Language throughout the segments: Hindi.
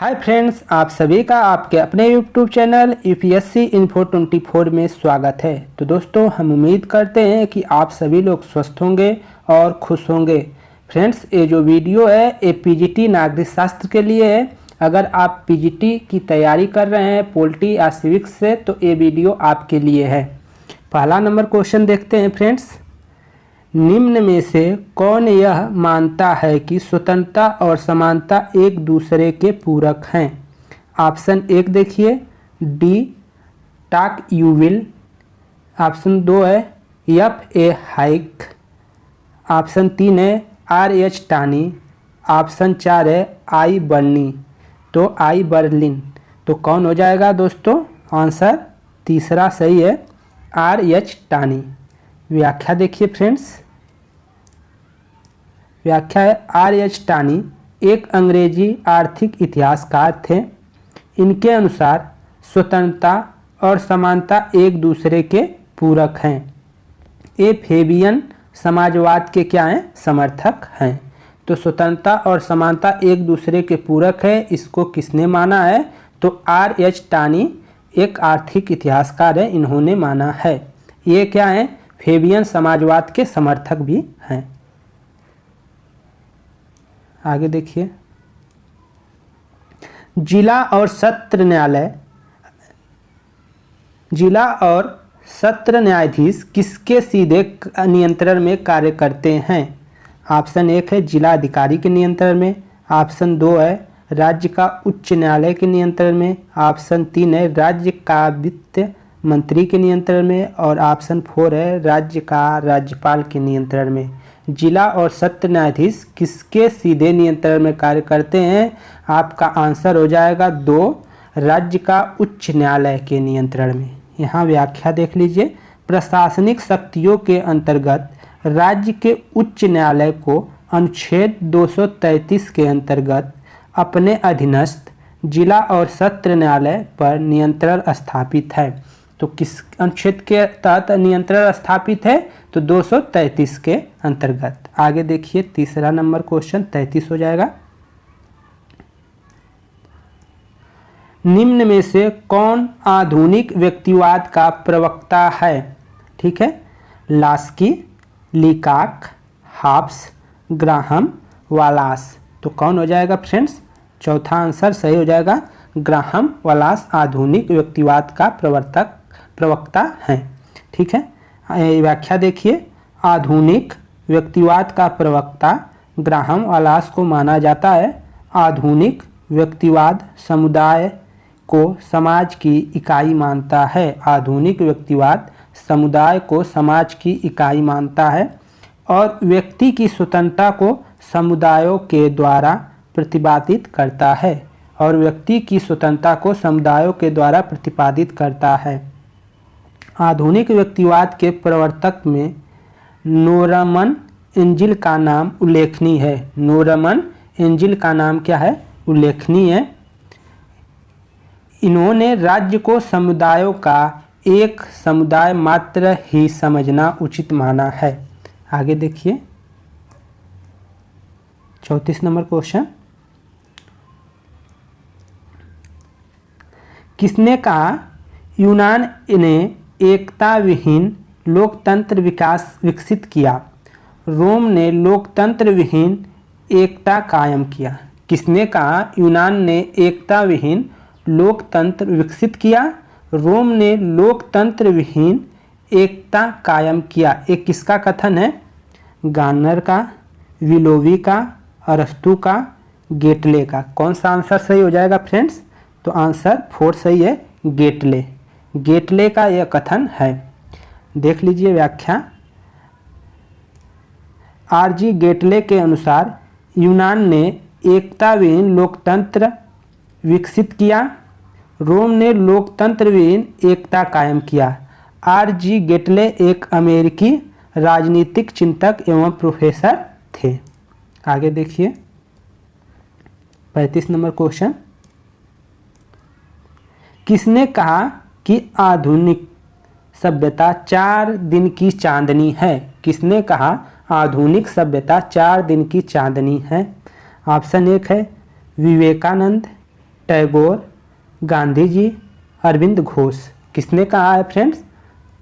हाय फ्रेंड्स, आप सभी का आपके अपने यूट्यूब चैनल यूपीएससी इन्फो 24 में स्वागत है। तो दोस्तों, हम उम्मीद करते हैं कि आप सभी लोग स्वस्थ होंगे और खुश होंगे। फ्रेंड्स, ये जो वीडियो है ये पीजीटी नागरिक शास्त्र के लिए है। अगर आप पीजीटी की तैयारी कर रहे हैं पॉलिटी या सिविक्स से तो ये वीडियो आपके लिए है। पहला नंबर क्वेश्चन देखते हैं फ्रेंड्स। निम्न में से कौन यह मानता है कि स्वतंत्रता और समानता एक दूसरे के पूरक हैं? ऑप्शन 1 देखिए, डी टाक यू विल। ऑप्शन 2 है एफ ए हाइक। ऑप्शन 3 है आर एच टानी। ऑप्शन 4 है आई बर्नी। तो आई बर्लिन। तो कौन हो जाएगा दोस्तों? आंसर तीसरा सही है, आर एच टानी। व्याख्या देखिए फ्रेंड्स। व्याख्या है, आर एच टानी एक अंग्रेजी आर्थिक इतिहासकार थे। इनके अनुसार स्वतंत्रता और समानता एक दूसरे के पूरक हैं। ये फेबियन समाजवाद के क्या हैं? समर्थक हैं। तो स्वतंत्रता और समानता एक दूसरे के पूरक है, इसको किसने माना है? तो आर एच टानी एक आर्थिक इतिहासकार है, इन्होंने माना है। ये क्या है? फेबियन समाजवाद के समर्थक भी हैं। आगे देखिए, जिला और सत्र न्यायाधीश किसके सीधे नियंत्रण में कार्य करते हैं? ऑप्शन 1 है जिला अधिकारी के नियंत्रण में। ऑप्शन 2 है राज्य का उच्च न्यायालय के नियंत्रण में। ऑप्शन 3 है राज्य का वित्त मंत्री के नियंत्रण में। और ऑप्शन 4 है राज्य का राज्यपाल के नियंत्रण में। जिला और सत्र न्यायाधीश किसके सीधे नियंत्रण में कार्य करते हैं? आपका आंसर हो जाएगा 2, राज्य का उच्च न्यायालय के नियंत्रण में। यहाँ व्याख्या देख लीजिए। प्रशासनिक शक्तियों के अंतर्गत राज्य के उच्च न्यायालय को अनुच्छेद 233 के अंतर्गत अपने अधीनस्थ जिला और सत्र न्यायालय पर नियंत्रण स्थापित है। तो किस अनुच्छेद के तहत नियंत्रण स्थापित है? तो 233 के अंतर्गत। आगे देखिए, तीसरा नंबर क्वेश्चन 33 हो जाएगा। निम्न में से कौन आधुनिक व्यक्तिवाद का प्रवक्ता है? ठीक है, लास्की, लीकाक, हाब्स, ग्राहम, वालास। तो कौन हो जाएगा फ्रेंड्स? चौथा आंसर सही हो जाएगा, ग्राहम वालास आधुनिक व्यक्तिवाद का प्रवक्ता हैं। ठीक है, व्याख्या देखिए। आधुनिक व्यक्तिवाद का प्रवक्ता ग्राहम वालास को माना जाता है। आधुनिक व्यक्तिवाद समुदाय को समाज की इकाई मानता है। आधुनिक व्यक्तिवाद समुदाय को समाज की इकाई मानता है और व्यक्ति की स्वतंत्रता को समुदायों के द्वारा प्रतिपादित करता है। और व्यक्ति की स्वतंत्रता को समुदायों के द्वारा प्रतिपादित करता है। आधुनिक व्यक्तिवाद के प्रवर्तक में नोरमन इंजिल का नाम उल्लेखनीय है। नोरमन इंजिल का नाम क्या है? उल्लेखनीय है। इन्होंने राज्य को समुदायों का एक समुदाय मात्र ही समझना उचित माना है। आगे देखिए, 34 नंबर क्वेश्चन। किसने कहा यूनान ने एकता विहीन लोकतंत्र विकसित किया? रोम ने लोकतंत्र विहीन एकता कायम किया। किसने कहा यूनान ने एकता विहीन लोकतंत्र विकसित किया? रोम ने लोकतंत्र विहीन एकता कायम किया। एक किसका कथन है? गार्नर का, विलोवी का, अरस्तु का, गेटले का। कौन सा आंसर सही हो जाएगा फ्रेंड्स? तो आंसर 4 सही है, गेटले। गेटले का यह कथन है। देख लीजिए व्याख्या। आरजी गेटले के अनुसार यूनान ने एकता विहीन लोकतंत्र विकसित किया। रोम ने लोकतंत्र विहीन एकता कायम किया। आरजी गेटले एक अमेरिकी राजनीतिक चिंतक एवं प्रोफेसर थे। आगे देखिए, 35 नंबर क्वेश्चन। किसने कहा कि आधुनिक सभ्यता 4 दिन की चांदनी है? किसने कहा आधुनिक सभ्यता 4 दिन की चांदनी है? ऑप्शन 1 है विवेकानंद। टैगोर, गांधी जी, अरविंद घोष। किसने कहा है फ्रेंड्स?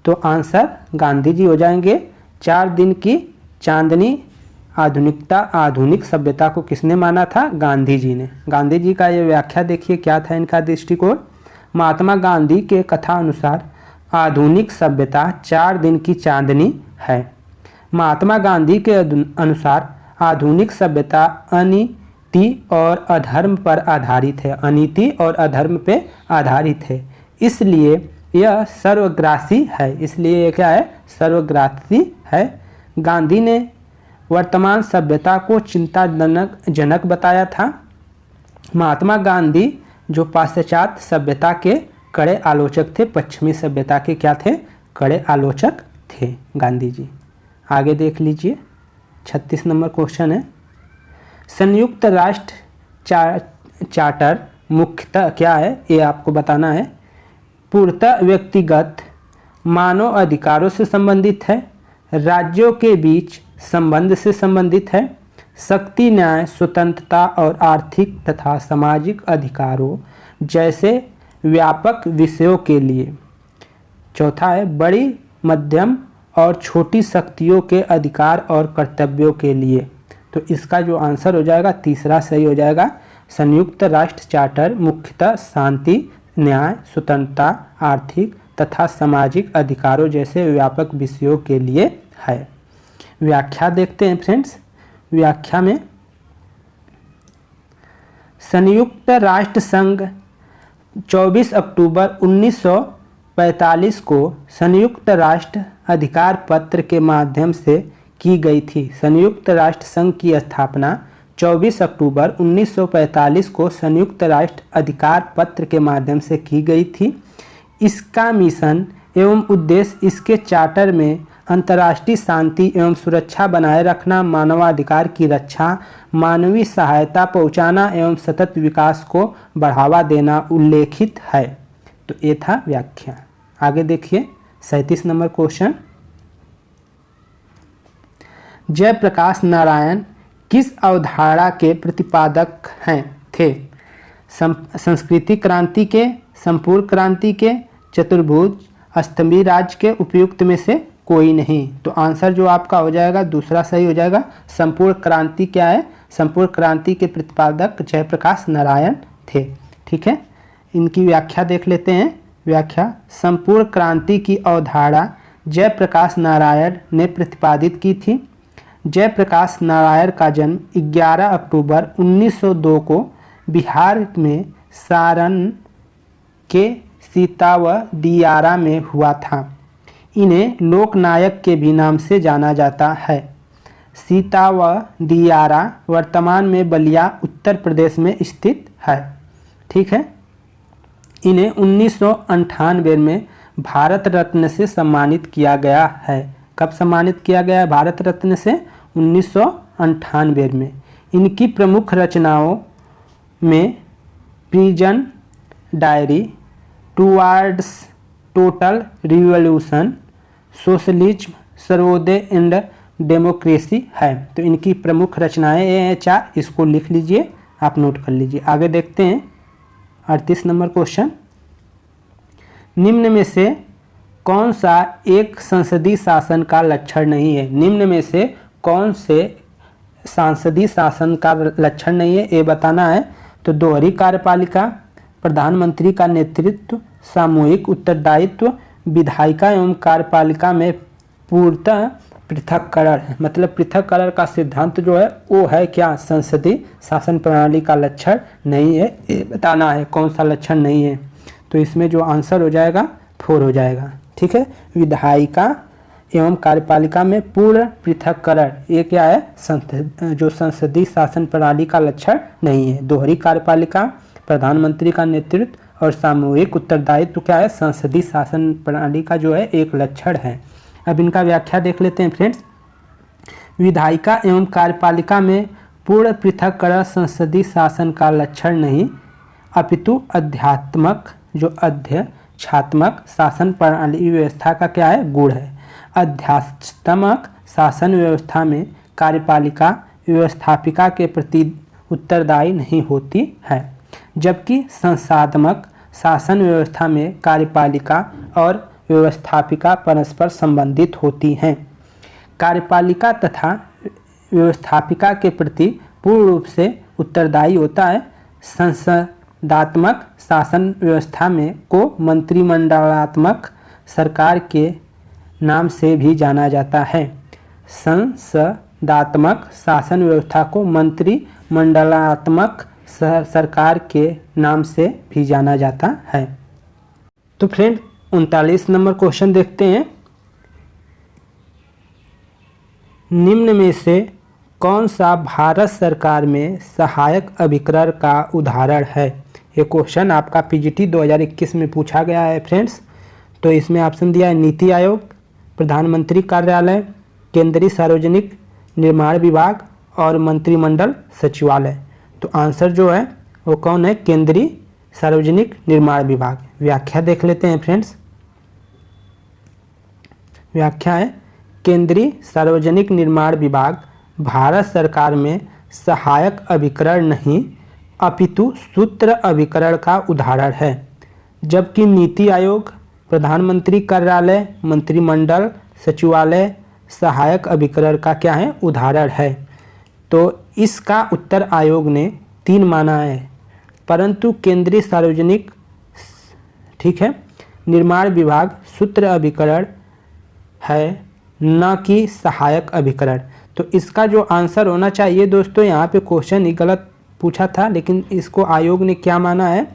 तो आंसर गांधी जी हो जाएंगे। 4 दिन की चांदनी आधुनिकता आधुनिक सभ्यता को किसने माना था? गांधी जी ने। गांधी जी का ये व्याख्या देखिए क्या था इनका दृष्टिकोण। महात्मा गांधी के कथा अनुसार आधुनिक सभ्यता 4 दिन की चांदनी है। महात्मा गांधी के अनुसार आधुनिक सभ्यता अनीति और अधर्म पर आधारित है। अनीति और अधर्म पे आधारित है, इसलिए यह सर्वग्रासी है। इसलिए यह क्या है? सर्वग्रासी है। गांधी ने वर्तमान सभ्यता को चिंताजनक बताया था। महात्मा गांधी जो पाश्चात्य सभ्यता के कड़े आलोचक थे, पश्चिमी सभ्यता के क्या थे? कड़े आलोचक थे गांधी जी। आगे देख लीजिए, 36 नंबर क्वेश्चन है। संयुक्त राष्ट्र चार्टर मुख्यतः क्या है? ये आपको बताना है। पूर्णतः व्यक्तिगत मानव अधिकारों से संबंधित है, राज्यों के बीच संबंध से संबंधित है, शक्ति, न्याय, स्वतंत्रता और आर्थिक तथा सामाजिक अधिकारों जैसे व्यापक विषयों के लिए। चौथा है बड़ी, मध्यम और छोटी शक्तियों के अधिकार और कर्तव्यों के लिए। तो इसका जो आंसर हो जाएगा तीसरा सही हो जाएगा। संयुक्त राष्ट्र चार्टर मुख्यतः शांति, न्याय, स्वतंत्रता, आर्थिक तथा सामाजिक अधिकारों जैसे व्यापक विषयों के लिए है। व्याख्या देखते हैं फ्रेंड्स। व्याख्या में संयुक्त राष्ट्र संघ 24 अक्टूबर 1945 को संयुक्त राष्ट्र अधिकार पत्र के माध्यम से की गई थी। संयुक्त राष्ट्र संघ की स्थापना 24 अक्टूबर 1945 को संयुक्त राष्ट्र अधिकार पत्र के माध्यम से की गई थी। इसका मिशन एवं उद्देश्य इसके चार्टर में अंतर्राष्ट्रीय शांति एवं सुरक्षा बनाए रखना, मानवाधिकार की रक्षा, मानवीय सहायता पहुंचाना एवं सतत विकास को बढ़ावा देना उल्लेखित है। तो ये था व्याख्या। आगे देखिए 37 नंबर क्वेश्चन। जयप्रकाश नारायण किस अवधारणा के प्रतिपादक थे? संस्कृति क्रांति के, संपूर्ण क्रांति के, चतुर्भुज, स्तंभीय राज्य के, उपयुक्त में से कोई नहीं। तो आंसर जो आपका हो जाएगा दूसरा सही हो जाएगा। संपूर्ण क्रांति क्या है? संपूर्ण क्रांति के प्रतिपादक जयप्रकाश नारायण थे। ठीक है, इनकी व्याख्या देख लेते हैं। व्याख्या, संपूर्ण क्रांति की अवधारणा जयप्रकाश नारायण ने प्रतिपादित की थी। जयप्रकाश नारायण का जन्म 11 अक्टूबर 1902 को बिहार में सारण के सीतावदियारा में हुआ था। इन्हें लोकनायक के भी नाम से जाना जाता है। सीतावदियारा वर्तमान में बलिया उत्तर प्रदेश में स्थित है। ठीक है, इन्हें 1998 में भारत रत्न से सम्मानित किया गया है। कब सम्मानित किया गया है भारत रत्न से? 1998 में। इनकी प्रमुख रचनाओं में prison diary, towards total revolution, socialism, Sarvodaya and democracy है। तो इनकी प्रमुख रचनाएं ये हैं 4, इसको लिख लीजिए, आप नोट कर लीजिए। आगे देखते हैं 38 नंबर क्वेश्चन। निम्न में से कौन सा एक संसदीय शासन का लक्षण नहीं है? निम्न में से कौन से सांसदीय शासन का लक्षण नहीं है ये बताना है। तो दोहरी कार्यपालिका, प्रधानमंत्री का नेतृत्व, सामूहिक उत्तरदायित्व, विधायिका एवं कार्यपालिका में पूर्णतः पृथक्करण। मतलब पृथक्करण का सिद्धांत जो है वो है क्या? संसदीय शासन प्रणाली का लक्षण नहीं है, ये बताना है कौन सा लक्षण नहीं है। तो इसमें जो आंसर हो जाएगा 4 हो जाएगा। ठीक है, विधायिका एवं कार्यपालिका में पूर्ण पृथक्करण, ये क्या है? जो संसदीय शासन प्रणाली का लक्षण नहीं है। दोहरी कार्यपालिका, प्रधानमंत्री का नेतृत्व और सामूहिक उत्तरदायित्व क्या है? संसदीय शासन प्रणाली का जो है एक लक्षण है। अब इनका व्याख्या देख लेते हैं फ्रेंड्स। विधायिका एवं कार्यपालिका में पूर्ण पृथक्करण संसदीय शासन का लक्षण नहीं, अपितु अध्यात्मक शासन प्रणाली व्यवस्था का क्या है? गुण है। अध्यात्मक शासन व्यवस्था में कार्यपालिका व्यवस्थापिका के प्रति उत्तरदायी नहीं होती है। जबकि संस्थात्मक शासन व्यवस्था में कार्यपालिका और व्यवस्थापिका परस्पर संबंधित होती हैं। कार्यपालिका तथा व्यवस्थापिका के प्रति पूर्ण रूप से उत्तरदायी होता है। संसदात्मक शासन व्यवस्था में को मंत्रिमंडलात्मक सरकार के नाम से भी जाना जाता है। संसदात्मक शासन व्यवस्था को मंत्रिमंडलात्मक सरकार के नाम से भी जाना जाता है। तो फ्रेंड 39 नंबर क्वेश्चन देखते हैं। निम्न में से कौन सा भारत सरकार में सहायक अभिकरण का उदाहरण है? ये क्वेश्चन आपका पीजीटी 2021 में पूछा गया है फ्रेंड्स। तो इसमें ऑप्शन दिया है नीति आयोग, प्रधानमंत्री कार्यालय, केंद्रीय सार्वजनिक निर्माण विभाग और मंत्रिमंडल सचिवालय। तो आंसर जो है वो कौन है? केंद्रीय सार्वजनिक निर्माण विभाग। व्याख्या देख लेते हैं फ्रेंड्स। व्याख्या है केंद्रीय सार्वजनिक निर्माण विभाग भारत सरकार में सहायक अभिकरण नहीं अपितु सूत्र अभिकरण का उदाहरण है, जबकि नीति आयोग, प्रधानमंत्री कार्यालय, मंत्रिमंडल सचिवालय सहायक अभिकरण का क्या है? उदाहरण है। तो इसका उत्तर आयोग ने 3 माना है, परंतु केंद्रीय सार्वजनिक ठीक है निर्माण विभाग सूत्र अभिकरण है, न कि सहायक अभिकरण। तो इसका जो आंसर होना चाहिए दोस्तों, यहाँ पे क्वेश्चन ही गलत पूछा था, लेकिन इसको आयोग ने क्या माना है?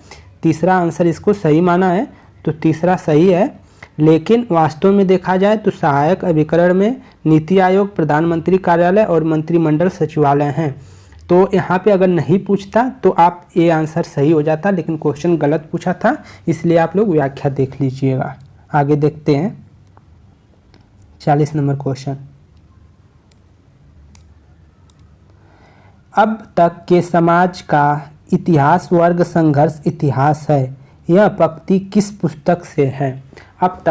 तीसरा आंसर इसको सही माना है। तो तीसरा सही है, लेकिन वास्तव में देखा जाए तो सहायक अभिकरण में नीति आयोग, प्रधानमंत्री कार्यालय और मंत्रिमंडल सचिवालय हैं। तो यहाँ पे अगर नहीं पूछता तो आप ये आंसर सही हो जाता, लेकिन क्वेश्चन गलत पूछा था, इसलिए आप लोग व्याख्या देख लीजिएगा। आगे देखते हैं 40 नंबर क्वेश्चन। अब तक के समाज का इतिहास वर्ग संघर्ष इतिहास है। यह पंक्ति किस पुस्तक से है? अब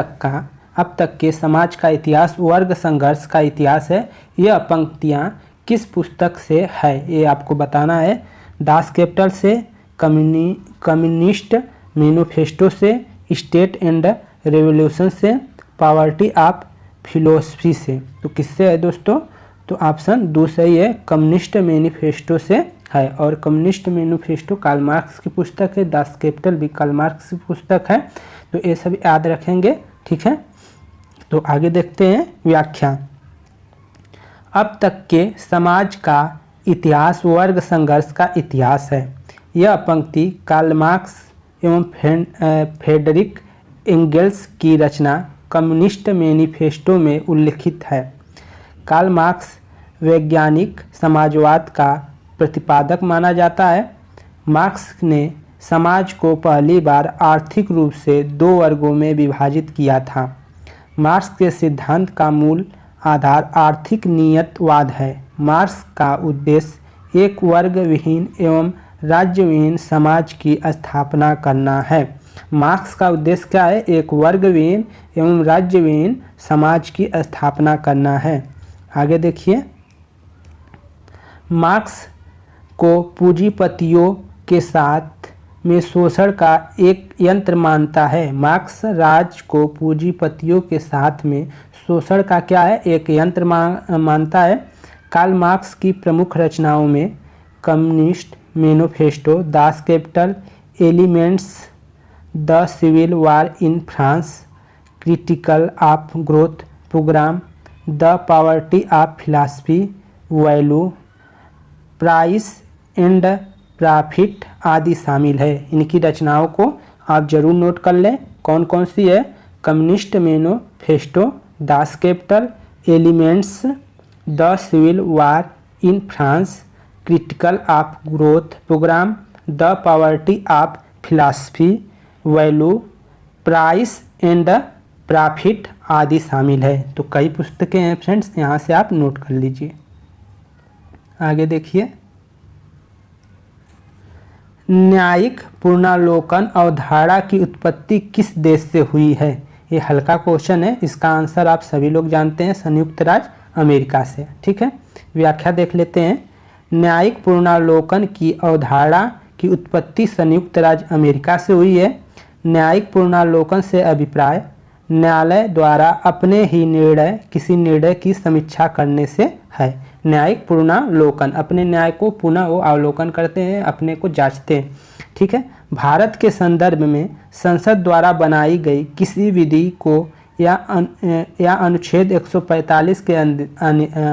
तक के समाज का इतिहास वर्ग संघर्ष का इतिहास है। यह पंक्तियाँ किस पुस्तक से है? ये आपको बताना है। दास कैपिटल से, कम्युनिस्ट मैनिफेस्टो से, स्टेट एंड रेवोल्यूशन से, पॉवर्टी ऑफ फिलोसफी से। तो किससे है दोस्तों? तो ऑप्शन 2 सही है, कम्युनिस्ट मैनिफेस्टो से है। और कम्युनिस्ट मैनिफेस्टो कार्ल मार्क्स की पुस्तक है, दास कैपिटल भी कार्ल मार्क्स की पुस्तक है। तो ये सब याद रखेंगे, ठीक है। तो आगे देखते हैं व्याख्या। अब तक के समाज का इतिहास वर्ग संघर्ष का इतिहास है। यह पंक्ति कार्ल मार्क्स एवं फ्रेडरिक एंगेल्स की रचना कम्युनिस्ट मैनिफेस्टो में उल्लिखित है। कार्ल मार्क्स वैज्ञानिक समाजवाद का प्रतिपादक माना जाता है। मार्क्स ने समाज को पहली बार आर्थिक रूप से 2 वर्गों में विभाजित किया था। मार्क्स के सिद्धांत का मूल आधार आर्थिक नियतवाद है। मार्क्स का उद्देश्य एक वर्ग विहीन एवं राज्य विहीन समाज की स्थापना करना है। मार्क्स का उद्देश्य क्या है? एक वर्ग विहीन एवं राज्य विहीन समाज की स्थापना करना है। आगे देखिए, मार्क्स को पूंजीपतियों के साथ में शोषण का एक यंत्र मानता है। मार्क्स राज को पूंजीपतियों के साथ में शोषण का क्या है? एक यंत्र मानता है। कार्ल मार्क्स की प्रमुख रचनाओं में communist manifesto, Das Kapital, elements, the civil war in France, critical of growth programme, the poverty of philosophy, value, price and profit आदि शामिल है। इनकी रचनाओं को आप जरूर नोट कर लें। कौन कौन सी है? Communist manifesto, Das Kapital, elements, the civil war in France, critical of growth programme, the poverty of philosophy, value, price and profit आदि शामिल है। तो कई पुस्तकें हैं फ्रेंड्स, यहाँ से आप नोट कर लीजिए। आगे देखिए, न्यायिक पुनर्लोकन अवधारणा की उत्पत्ति किस देश से हुई है? ये हल्का क्वेश्चन है, इसका आंसर आप सभी लोग जानते हैं, संयुक्त राज्य अमेरिका से। ठीक है, व्याख्या देख लेते हैं। न्यायिक पुनर्लोकन की अवधारणा की उत्पत्ति संयुक्त राज्य अमेरिका से हुई है। न्यायिक पुनरावलोकन से अभिप्राय न्यायालय द्वारा अपने ही निर्णय किसी निर्णय की समीक्षा करने से है। न्यायिक पुनरावलोकन, अपने न्याय को पुनः वो अवलोकन करते हैं, अपने को जांचते हैं। ठीक है। भारत के संदर्भ में संसद द्वारा बनाई गई किसी विधि को या अनुच्छेद 145 के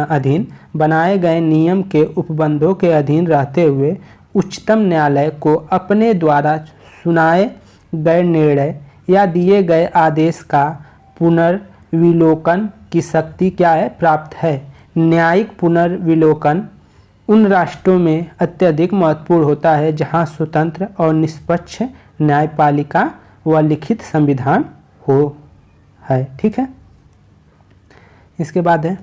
अधीन बनाए गए नियम के उपबंधों के अधीन रहते हुए उच्चतम न्यायालय को अपने द्वारा सुनाए गए निर्णय या दिए गए आदेश का पुनर्विलोकन की शक्ति क्या है? प्राप्त है। न्यायिक पुनर्विलोकन उन राष्ट्रों में अत्यधिक महत्वपूर्ण होता है जहां स्वतंत्र और निष्पक्ष न्यायपालिका व लिखित संविधान हो है। ठीक है। इसके बाद है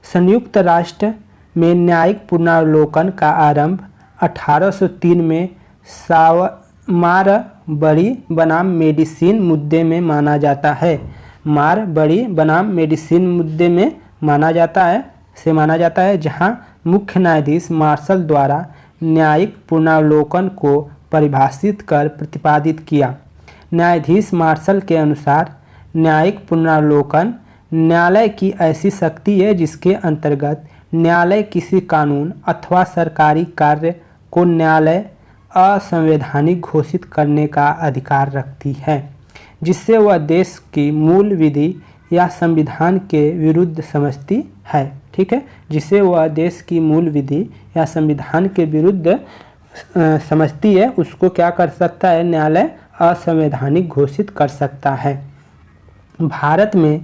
संयुक्त राष्ट्र में न्यायिक पुनर्विलोकन का आरंभ 1803 में मारबरी बनाम मेडिसिन मुद्दे में माना जाता है। मारबरी बनाम मेडिसिन मुद्दे में माना जाता है जहां मुख्य न्यायाधीश मार्शल द्वारा न्यायिक पुनर्विलोकन को परिभाषित कर प्रतिपादित किया। न्यायाधीश मार्शल के अनुसार न्यायिक पुनर्विलोकन न्यायालय की ऐसी शक्ति है जिसके अंतर्गत न्यायालय किसी कानून अथवा सरकारी कार्य को न्यायालय असंवैधानिक घोषित करने का अधिकार रखती है, जिससे वह देश की मूल विधि या संविधान के विरुद्ध समझती है। ठीक है। जिसे वह देश की मूल विधि या संविधान के विरुद्ध समझती है, उसको क्या कर सकता है? न्यायालय असंवैधानिक घोषित कर सकता है। भारतीय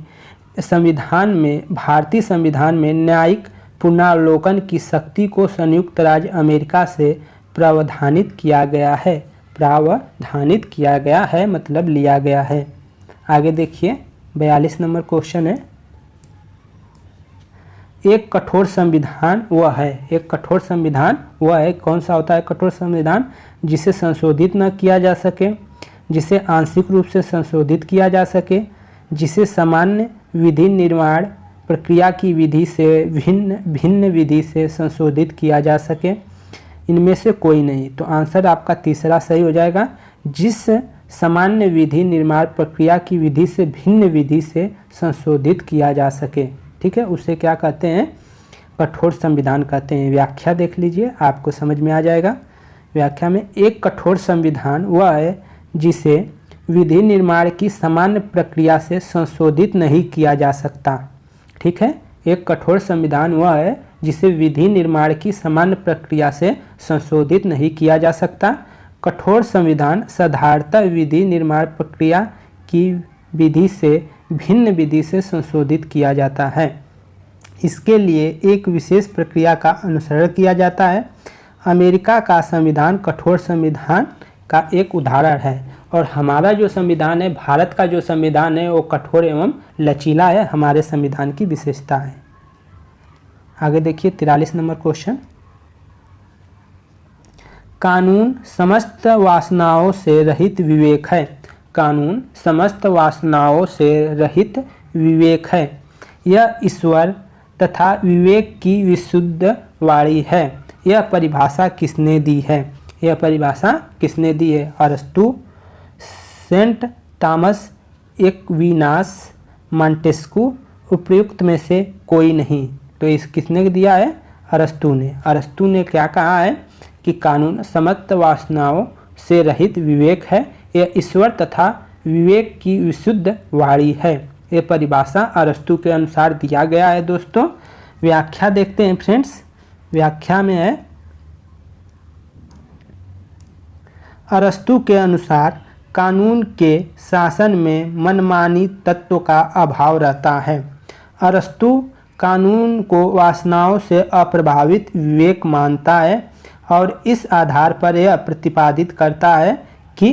संविधान में न्यायिक पुनर्विलोकन की शक्ति को संयुक्त राज्य अमेरिका से प्रावधानित किया गया है मतलब लिया गया है। आगे देखिए 42 नंबर क्वेश्चन है। एक कठोर संविधान वह है कौन सा होता है कठोर संविधान? जिसे संशोधित न किया जा सके, जिसे आंशिक रूप से संशोधित किया जा सके, जिसे सामान्य विधि निर्माण प्रक्रिया की विधि से भिन्न विधि से संशोधित किया जा सके। इनमें से कोई नहीं। तो आंसर आपका तीसरा सही हो जाएगा। जिस सामान्य विधि निर्माण प्रक्रिया की विधि से भिन्न विधि से संशोधित किया जा सके। ठीक है। उसे क्या कहते हैं? कठोर संविधान कहते हैं। व्याख्या देख लीजिए, आपको समझ में आ जाएगा। व्याख्या में एक कठोर संविधान वह है जिसे विधि निर्माण की सामान्य प्रक्रिया से संशोधित नहीं किया जा सकता। ठीक है। एक कठोर संविधान वह है जिसे विधि निर्माण की सामान्य प्रक्रिया से संशोधित नहीं किया जा सकता। कठोर संविधान साधारणतः विधि निर्माण प्रक्रिया की विधि से भिन्न विधि से संशोधित किया जाता है। इसके लिए एक विशेष प्रक्रिया का अनुसरण किया जाता है। अमेरिका का संविधान कठोर संविधान का एक उदाहरण है और हमारा जो संविधान है, भारत का जो संविधान है, वो कठोर एवं लचीला है। हमारे संविधान की विशेषता है। आगे देखिए 43 नंबर क्वेश्चन। कानून समस्त वासनाओं से रहित विवेक है। कानून समस्त वासनाओं से रहित विवेक है। यह ईश्वर तथा विवेक की विशुद्ध वाणी है। यह परिभाषा किसने दी है? यह परिभाषा किसने दी है? अरस्तु, सेंट थॉमस एक्विनास, मॉन्टेस्क्यू, उपयुक्त में से कोई नहीं। तो इस किसने दिया है? अरस्तु ने। अरस्तु ने क्या कहा है कि कानून समस्त वासनाओं से रहित विवेक है। यह ईश्वर तथा विवेक की विशुद्ध वाणी है। यह परिभाषा अरस्तु के अनुसार दिया गया है। दोस्तों व्याख्या देखते हैं फ्रेंड्स। व्याख्या में है अरस्तु के अनुसार कानून के शासन में मनमानी तत्व का अभाव रहता है। अरस्तु कानून को वासनाओं से अप्रभावित विवेक मानता है और इस आधार पर यह प्रतिपादित करता है कि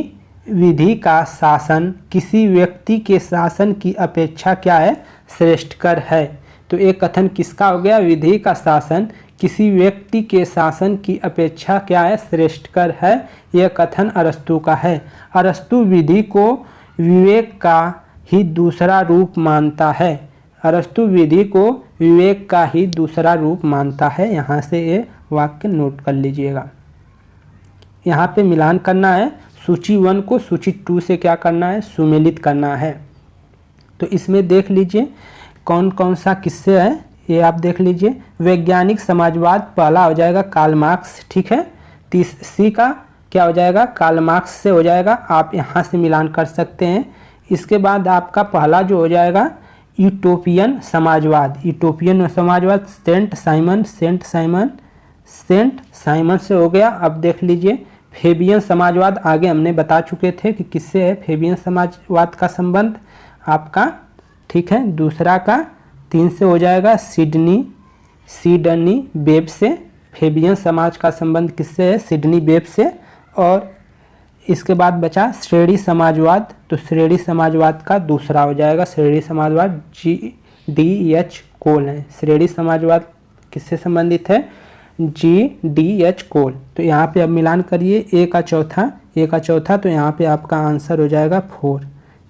विधि का शासन किसी व्यक्ति के शासन की अपेक्षा क्या है? श्रेष्ठकर है। तो एक कथन किसका हो गया? विधि का शासन किसी व्यक्ति के शासन की अपेक्षा क्या है? श्रेष्ठकर है। यह कथन अरस्तु का है। अरस्तु विधि को विवेक का ही दूसरा रूप मानता है। अरस्तु विधि को विवेक का ही दूसरा रूप मानता है। यहाँ से ये वाक्य नोट कर लीजिएगा। यहाँ पे मिलान करना है, सूची 1 को सूची 2 से क्या करना है, सुमेलित करना है। तो इसमें देख लीजिए कौन कौन सा किससे है, ये आप देख लीजिए। वैज्ञानिक समाजवाद पहला हो जाएगा कार्ल मार्क्स, ठीक है। सी का क्या हो जाएगा, कार्ल मार्क्स से हो जाएगा, आप यहाँ से मिलान कर सकते हैं। इसके बाद आपका पहला जो हो जाएगा यूटोपियन समाजवाद, यूटोपियन समाजवाद सेंट साइमन से हो गया। अब देख लीजिए फेबियन समाजवाद, आगे हमने बता चुके थे कि किससे है फेबियन समाजवाद का संबंध आपका, ठीक है। दूसरा का 3 से हो जाएगा सिडनी वेब से, फेबियन समाज का संबंध किससे है, सिडनी वेब से। और इसके बाद बचा श्रेणी समाजवाद, तो श्रेणी समाजवाद का दूसरा हो जाएगा श्रेणी समाजवाद, GDH कोल है। श्रेणी समाजवाद किससे संबंधित है, GDH कोल। तो यहाँ पे अब मिलान करिए, ए का चौथा, तो यहाँ पे आपका आंसर हो जाएगा 4,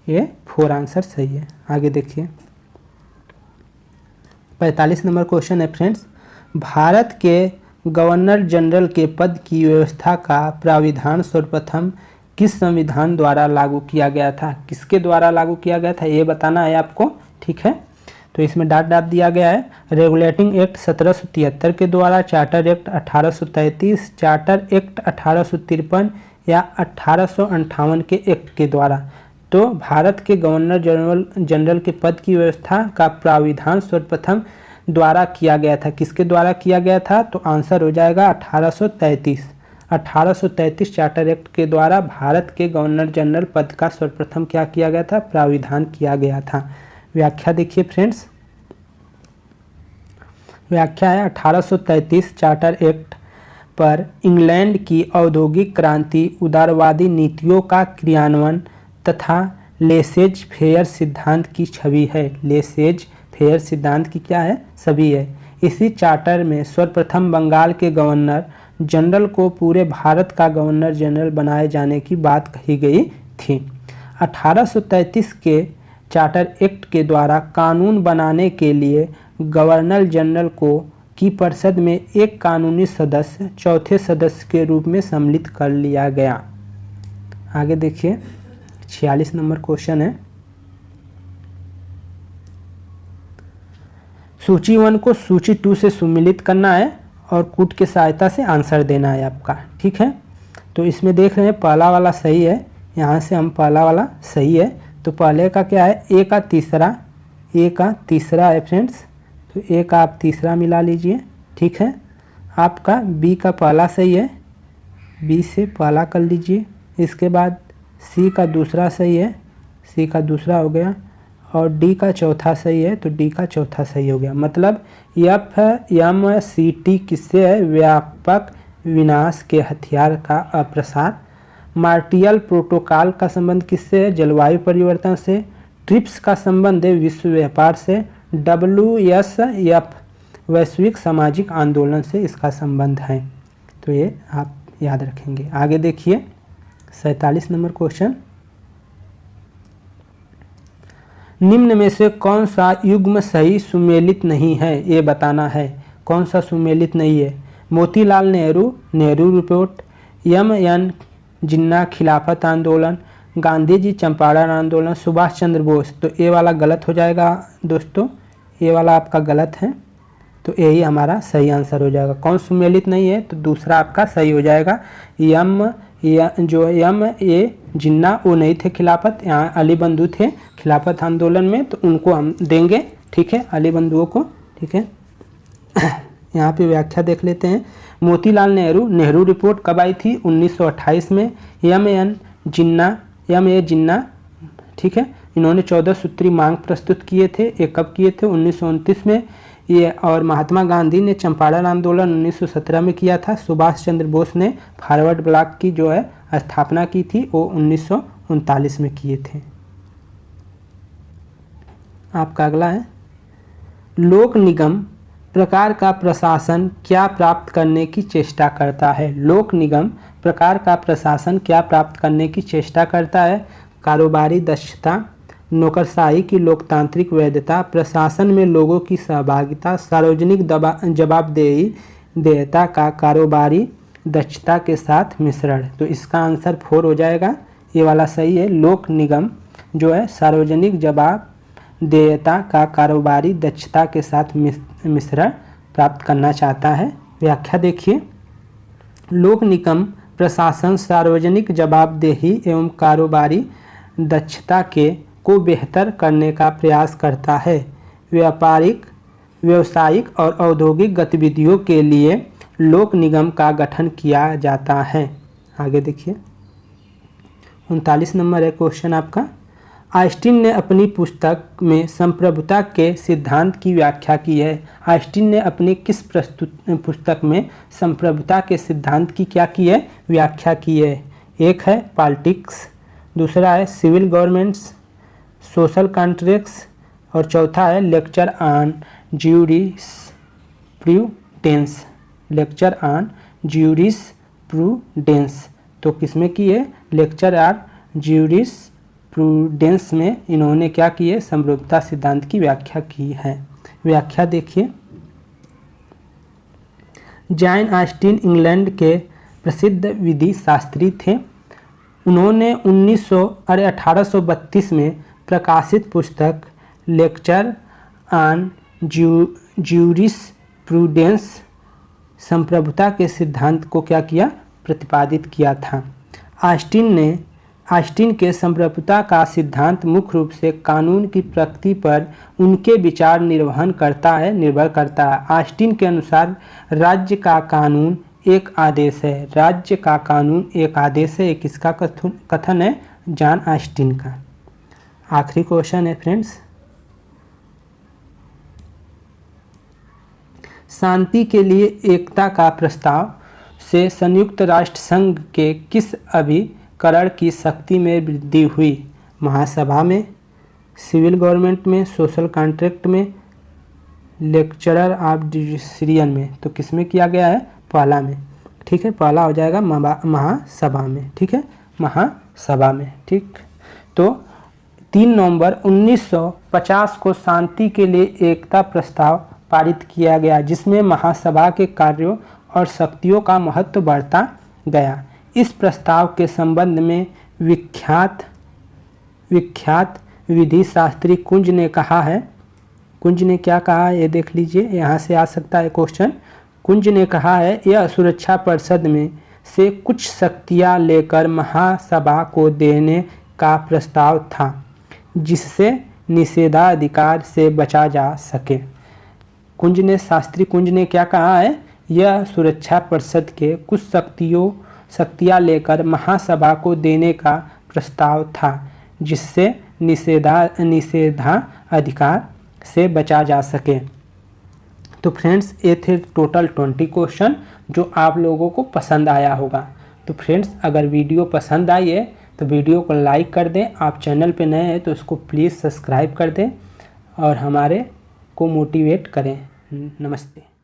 ये 4 आंसर सही है। आगे देखिए 45 नंबर क्वेश्चन है फ्रेंड्स, भारत के गवर्नर जनरल के पद की व्यवस्था का प्राविधान सर्वप्रथम किस संविधान द्वारा लागू किया गया था, किसके द्वारा लागू किया गया था ये बताना है आपको, ठीक है। तो इसमें डाट दिया गया है, रेगुलेटिंग एक्ट 1773 के द्वारा, चार्टर एक्ट 1833, चार्टर एक्ट 1853 या 1858 के एक्ट के द्वारा। तो भारत के गवर्नर जनरल के पद की व्यवस्था का प्राविधान सर्वप्रथम द्वारा किया गया था, किसके द्वारा किया गया था, तो आंसर हो जाएगा 1833 चार्टर एक्ट के द्वारा भारत के गवर्नर जनरल पद का सर्वप्रथम क्या किया गया था, प्राविधान किया गया था। व्याख्या देखिए फ्रेंड्स, व्याख्या है 1833 चार्टर एक्ट पर इंग्लैंड की औद्योगिक क्रांति, उदारवादी नीतियों का क्रियान्वयन तथा लेसेज फेयर सिद्धांत की छवि है। लेसेज फेयर सिद्धांत की क्या है, छवि है। इसी चार्टर में सर्वप्रथम बंगाल के गवर्नर जनरल को पूरे भारत का गवर्नर जनरल बनाए जाने की बात कही गई थी। 1833 के चार्टर एक्ट के द्वारा कानून बनाने के लिए गवर्नर जनरल की परिषद में एक कानूनी सदस्य चौथे सदस्य के रूप में सम्मिलित कर लिया गया। आगे देखिए 46 नंबर क्वेश्चन है, सूची 1 को सूची 2 से सुमेलित करना है और कूट की सहायता से आंसर देना है आपका, ठीक है। तो इसमें देख रहे हैं पहला वाला सही है, यहाँ से हम पहला वाला सही है, तो पहले का क्या है, ए का तीसरा है फ्रेंड्स, तो ए का आप तीसरा मिला लीजिए, ठीक है। आपका बी का पहला सही है, बी से पहला कर लीजिए। इसके बाद सी का दूसरा सही है, सी का दूसरा हो गया, और डी का चौथा सही है, तो डी का चौथा सही हो गया। मतलब FMCT किससे है, व्यापक विनाश के हथियार का अप्रसार। मार्टियल प्रोटोकॉल का संबंध किससे है, जलवायु परिवर्तन से। ट्रिप्स का संबंध है विश्व व्यापार से। WSF वैश्विक सामाजिक आंदोलन से इसका संबंध है। तो ये आप याद रखेंगे। आगे देखिए 47 नंबर क्वेश्चन, निम्न में से कौन सा युग्म सही सुमेलित नहीं है, ये बताना है। कौन सा सुमेलित नहीं है, मोतीलाल नेहरू रिपोर्ट, MN जिन्ना खिलाफत आंदोलन, गांधी जी चंपारण आंदोलन, सुभाष चंद्र बोस। तो ये वाला गलत हो जाएगा दोस्तों, ये वाला आपका गलत है, तो यही हमारा सही आंसर हो जाएगा। कौन सुमेलित नहीं है, तो दूसरा आपका सही हो जाएगा। MA जिन्ना वो नहीं थे खिलाफत, यहाँ अली बंधु थे खिलाफत आंदोलन में, तो उनको हम देंगे, ठीक है, अली बंधुओं को, ठीक है। यहाँ पे व्याख्या देख लेते हैं। मोतीलाल नेहरू रिपोर्ट कब आई थी, 1928 में। MA जिन्ना, ठीक है, इन्होंने 14 सूत्री मांग प्रस्तुत किए थे। ये कब किए थे, 1929 में ये। और महात्मा गांधी ने चंपारण आंदोलन 1917 में किया था। सुभाष चंद्र बोस ने फॉरवर्ड ब्लॉक की जो है स्थापना की थी, वो 1939 में किए थे। आपका अगला है, लोक निगम प्रकार का प्रशासन क्या प्राप्त करने की चेष्टा करता है। लोक निगम प्रकार का प्रशासन क्या प्राप्त करने की चेष्टा करता है, कारोबारी दक्षता, नौकरशाही की लोकतांत्रिक वैधता, प्रशासन में लोगों की सहभागिता, सार्वजनिक जवाबदेही देयता का कारोबारी दक्षता के साथ मिश्रण। तो इसका आंसर 4 हो जाएगा, ये वाला सही है। लोक निगम जो है सार्वजनिक जवाबदेहिता का कारोबारी दक्षता के साथ मिश्रण प्राप्त करना चाहता है। व्याख्या देखिए, लोक निगम प्रशासन सार्वजनिक जवाबदेही एवं कारोबारी दक्षता को बेहतर करने का प्रयास करता है। व्यावसायिक और औद्योगिक गतिविधियों के लिए लोक निगम का गठन किया जाता है। आगे देखिए, 39 नंबर है क्वेश्चन आपका। आइंस्टीन ने अपनी पुस्तक में संप्रभुता के सिद्धांत की व्याख्या की है। आइंस्टीन ने अपनी किस पुस्तक में संप्रभुता के सिद्धांत की क्या की है? व्याख्या की है। एक है पॉलिटिक्स, दूसरा है सिविल गवर्नमेंट्स, सोशल कॉन्ट्रैक्ट्स और चौथा है lecture on jurisprudence. Lecture on jurisprudence तो किसमें की है? लेक्चर ऑन ज्यूरिस्प्रूडेंस में इन्होंने क्या की है? समरूपता सिद्धांत की व्याख्या की है। व्याख्या देखिए, जॉन ऑस्टिन इंग्लैंड के प्रसिद्ध विधि शास्त्री थे। उन्होंने 1832 में प्रकाशित पुस्तक लेक्चर ऑन ज्यूरिस्प्रूडेंस संप्रभुता के सिद्धांत को क्या किया? प्रतिपादित किया था। ऑस्टिन के संप्रभुता का सिद्धांत मुख्य रूप से कानून की प्रकृति पर उनके विचार निर्भर करता है। ऑस्टिन के अनुसार राज्य का कानून एक आदेश है। राज्य का कानून एक आदेश है। किसका कथन है? जॉन ऑस्टिन का। आखिरी क्वेश्चन है फ्रेंड्स, शांति के लिए एकता का प्रस्ताव से संयुक्त राष्ट्र संघ के किस अभिकरण की शक्ति में वृद्धि हुई? महासभा में, सिविल गवर्नमेंट में, सोशल कॉन्ट्रैक्ट में, लेक्चरर ऑफ जुडिशरियन में। तो किस में किया गया है? पहला में। ठीक है, पहला हो जाएगा महासभा में। ठीक है, महासभा में। ठीक, तो 3 नवंबर 1950 को शांति के लिए एकता प्रस्ताव पारित किया गया, जिसमें महासभा के कार्यों और शक्तियों का महत्व बढ़ता गया। इस प्रस्ताव के संबंध में विख्यात विधि शास्त्री कुंज ने कहा है। कुंज ने क्या कहा है? ये देख लीजिए, यहाँ से आ सकता है क्वेश्चन। कुंज ने कहा है, यह सुरक्षा परिषद में से कुछ शक्तियाँ लेकर महासभा को देने का प्रस्ताव था, जिससे निषेधाधिकार से बचा जा सके। शास्त्री कुंज ने क्या कहा है? यह सुरक्षा परिषद के कुछ शक्तियाँ लेकर महासभा को देने का प्रस्ताव था, जिससे निषेधाधिकार से बचा जा सके। तो फ्रेंड्स, ये थे टोटल 20 क्वेश्चन जो आप लोगों को पसंद आया होगा। तो फ्रेंड्स, अगर वीडियो पसंद आई है तो वीडियो को लाइक कर दें। आप चैनल पे नए हैं तो इसको प्लीज़ सब्सक्राइब कर दें और हमारे को मोटिवेट करें। नमस्ते।